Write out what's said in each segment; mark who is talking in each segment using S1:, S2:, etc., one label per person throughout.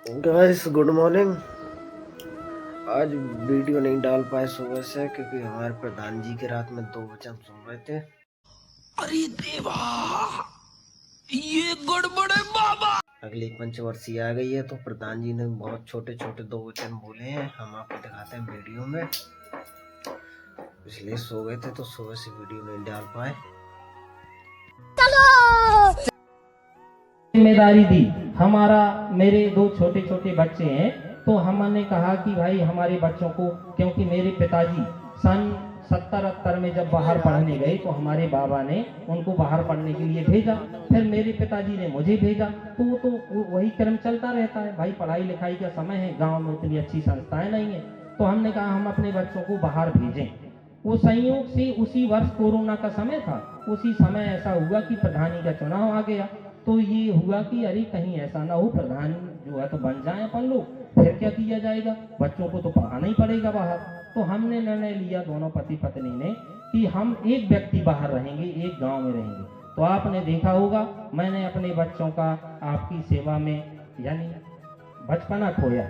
S1: Guys good morning. आज video नहीं डाल पाए सुबह से क्योंकि हमारे प्रधान जी की रात में 2 बजे हम सुन रहे थे।
S2: अरे देवा, ये गड़बड़ है बाबा।
S1: अगली पंचवर्षीय आ गई है तो प्रधान जी ने बहुत छोटे छोटे 2 वचन बोले हैं, हम आपको दिखाते हैं वीडियो में। इसलिए सो गए थे तो सुबह से वीडियो नहीं डाल पाए।
S3: जिम्मेदारी दी। हमारा मेरे 2 छोटे छोटे बच्चे हैं, तो हमने कहा कि भाई हमारे बच्चों को, क्योंकि मेरे पिताजी सन 70-80 में जब बाहर पढ़ने गए तो हमारे बाबा ने उनको बाहर पढ़ने के लिए भेजा, फिर मेरे पिताजी ने मुझे भेजा, तो वही क्रम चलता रहता है। भाई पढ़ाई लिखाई का समय है, गांव में उतनी अच्छी संस्थाएं नहीं है, तो हमने कहा हम अपने बच्चों को बाहर भेजें। वो संयोग से उसी वर्ष कोरोना का समय था, उसी समय ऐसा हुआ कि प्रधानी का चुनाव आ गया। तो ये हुआ कि अरे कहीं ऐसा ना हो प्रधान जो है तो बन जाए अपन लोग, फिर क्या किया जाएगा, बच्चों को तो पढ़ाना ही पड़ेगा बाहर। तो हमने निर्णय लिया दोनों पति पत्नी ने कि हम एक व्यक्ति बाहर रहेंगे, एक गांव में रहेंगे। तो आपने देखा होगा मैंने अपने बच्चों का आपकी सेवा में यानी बचपना खोया,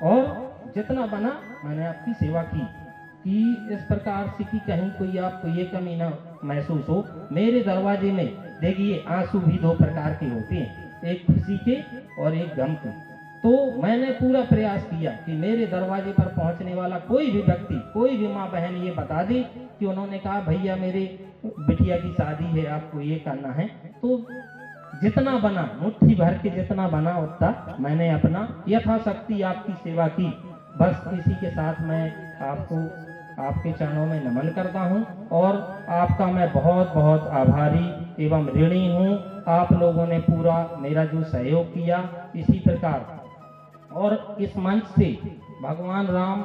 S3: और जितना बना मैंने आपकी सेवा की कि इस प्रकार से कि कहीं कोई आपको ये कमी ना महसूस हो। मेरे दरवाजे में देखिए आंसू भी 2 प्रकार के होते हैं, एक खुशी के और एक गम के। तो मैंने पूरा प्रयास किया कि मेरे दरवाजे पर पहुंचने वाला कोई भी व्यक्ति, कोई भी माँ बहन ये बता दे कि उन्होंने कहा भैया मेरे बिटिया की शादी है, आपको ये करना है, तो जितना बना मुट्ठी भर के जितना बना उतना मैंने अपना यथाशक्ति आपकी सेवा की। बस इसी के साथ मैं आपको आपके चरणों में नमन करता हूं, और आपका मैं बहुत बहुत आभारी एवं ऋणी हूं। आप लोगों ने पूरा मेरा जो सहयोग किया इसी प्रकार, और इस मंच से भगवान राम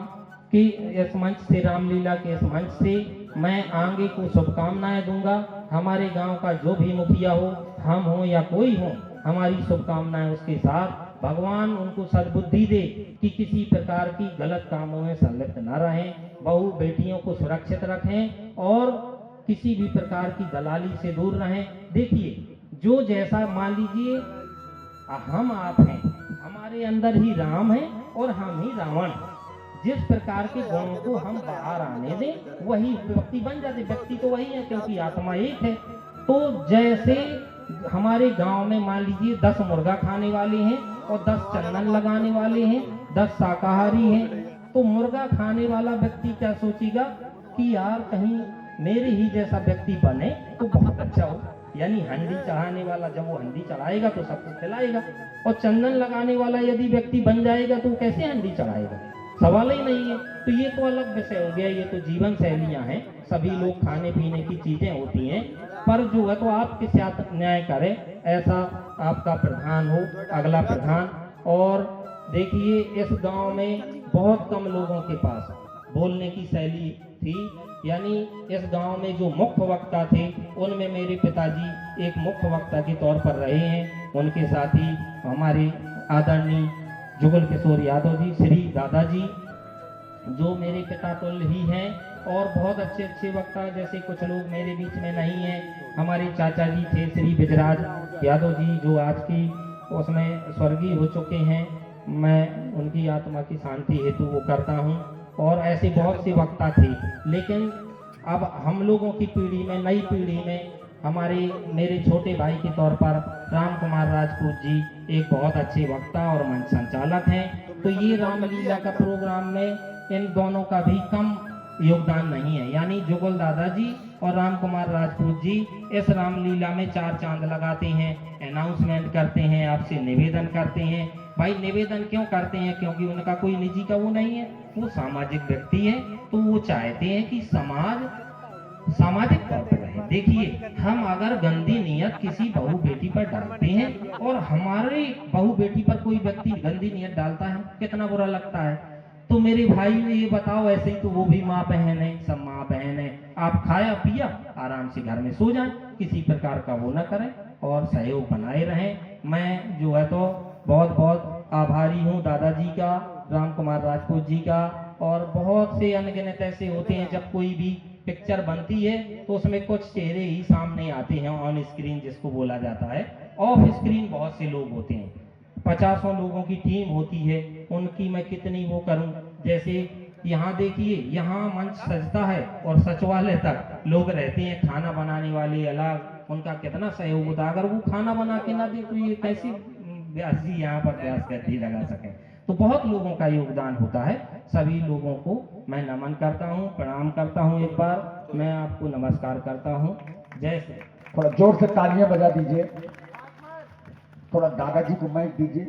S3: की, इस मंच से रामलीला के इस मंच से मैं आगे को शुभकामनाएं दूंगा। हमारे गांव का जो भी मुखिया हो, हम हो या कोई हो, हमारी शुभकामनाएं उसके साथ। भगवान उनको सद्बुद्धि दे कि किसी प्रकार की गलत कामों में संलिप्त न रहें, बहू बेटियों को सुरक्षित रखें और किसी भी प्रकार की दलाली से दूर रहें। देखिए जो जैसा, मान लीजिए हम आप हैं, हमारे अंदर ही राम है और हम ही रावण। जिस प्रकार के गुणों को हम बाहर आने दें वही व्यक्ति बन जाते। व्यक्ति तो वही है क्योंकि आत्मा एक है। तो जैसे हमारे गांव में मान लीजिए 10 मुर्गा खाने वाले हैं और 10 चंदन लगाने वाले हैं, 10 शाकाहारी हैं, तो मुर्गा खाने वाला व्यक्ति क्या सोचेगा कि यार कहीं मेरे ही जैसा व्यक्ति बने तो बहुत अच्छा हो। यानी हंडी चढ़ाने वाला जब वो हंडी चढ़ाएगा तो सबको खिलाएगा, और चंदन लगाने वाला यदि व्यक्ति बन जाएगा तो कैसे हंडी चढ़ाएगा, सवाल ही नहीं है। तो ये तो अलग विषय हो गया, ये तो जीवन शैलियां हैं, सभी लोग खाने पीने की चीजें होती हैं, पर जो है तो आपके साथ न्याय करे ऐसा आपका प्रधान हो, अगला प्रधान। और देखिए इस गांव में बहुत कम लोगों के पास बोलने की शैली थी, यानी इस गांव में जो मुख्य वक्ता थे उनमें मेरे पिताजी एक मुख्य वक्ता के तौर पर रहे हैं। उनके साथ ही हमारे आदरणीय जुगल किशोर यादव जी, श्री दादाजी, जो मेरे पिता तुल्य ही हैं, और बहुत अच्छे अच्छे वक्ता, जैसे कुछ लोग मेरे बीच में नहीं हैं। हमारे चाचा जी थे श्री विजराज यादव जी, जो आज की उसमें स्वर्गीय हो चुके हैं, मैं उनकी आत्मा की शांति हेतु वो करता हूँ। और ऐसे बहुत से वक्ता थे, लेकिन अब हम लोगों की पीढ़ी में, नई पीढ़ी में हमारे मेरे छोटे भाई के तौर पर राम कुमार राजपूत जी एक बहुत अच्छे वक्ता और मंच संचालक हैं। तो ये रामलीला का प्रोग्राम में इन दोनों का भी कम योगदान नहीं है, यानी जुगल दादाजी और राम कुमार राजपूत जी इस रामलीला में 4 चांद लगाते हैं, अनाउंसमेंट करते हैं, आपसे निवेदन करते हैं। भाई निवेदन क्यों करते हैं, क्योंकि उनका कोई निजी का वो नहीं है, वो सामाजिक व्यक्ति है, तो वो चाहते हैं कि समाज सामाजिक तौर पर रहे। देखिए हम अगर गंदी नियत किसी बहू बेटी पर डालते हैं और हमारे बहू बेटी पर कोई व्यक्ति गंदी नियत डालता है, कितना बुरा लगता है। तो मेरे भाई ये बताओ, ऐसे ही तो वो भी माँ बहन है, सब माँ बहन है, आप खाया पिया आराम से घर में सो जाएं, किसी प्रकार का वो ना करें और सहयोग बनाए रहें। मैं जो है तो बहुत बहुत आभारी हूँ दादाजी का, राम कुमार राजपूत जी का, और बहुत से अनगिनत ऐसे होते हैं जब कोई भी पिक्चर बनती है तो उसमें कुछ चेहरे ही सामने आते हैं, ऑन स्क्रीन जिसको बोला जाता है, ऑफ स्क्रीन बहुत से लोग होते हैं। 50 लोगों की टीम होती है, उनकी मैं कितनी वो करूं। जैसे यहाँ देखिए, यहाँ मंच सजता है और सचिवालय तक लोग रहते हैं, खाना बनाने वाले अलग, उनका कितना सहयोग होता है। अगर वो खाना बना के ना दे तो ये कैसे व्यास जी यहाँ पर व्यास गद्दी लगा सकें। तो बहुत लोगों का योगदान होता है। सभी लोगों को मैं नमन करता हूँ, प्रणाम करता हूँ। एक बार मैं आपको नमस्कार करता हूँ। जय श्री।
S4: थोड़ा जोर से तालियां बजा दीजिए। थोड़ा दादाजी को माइक दीजिए।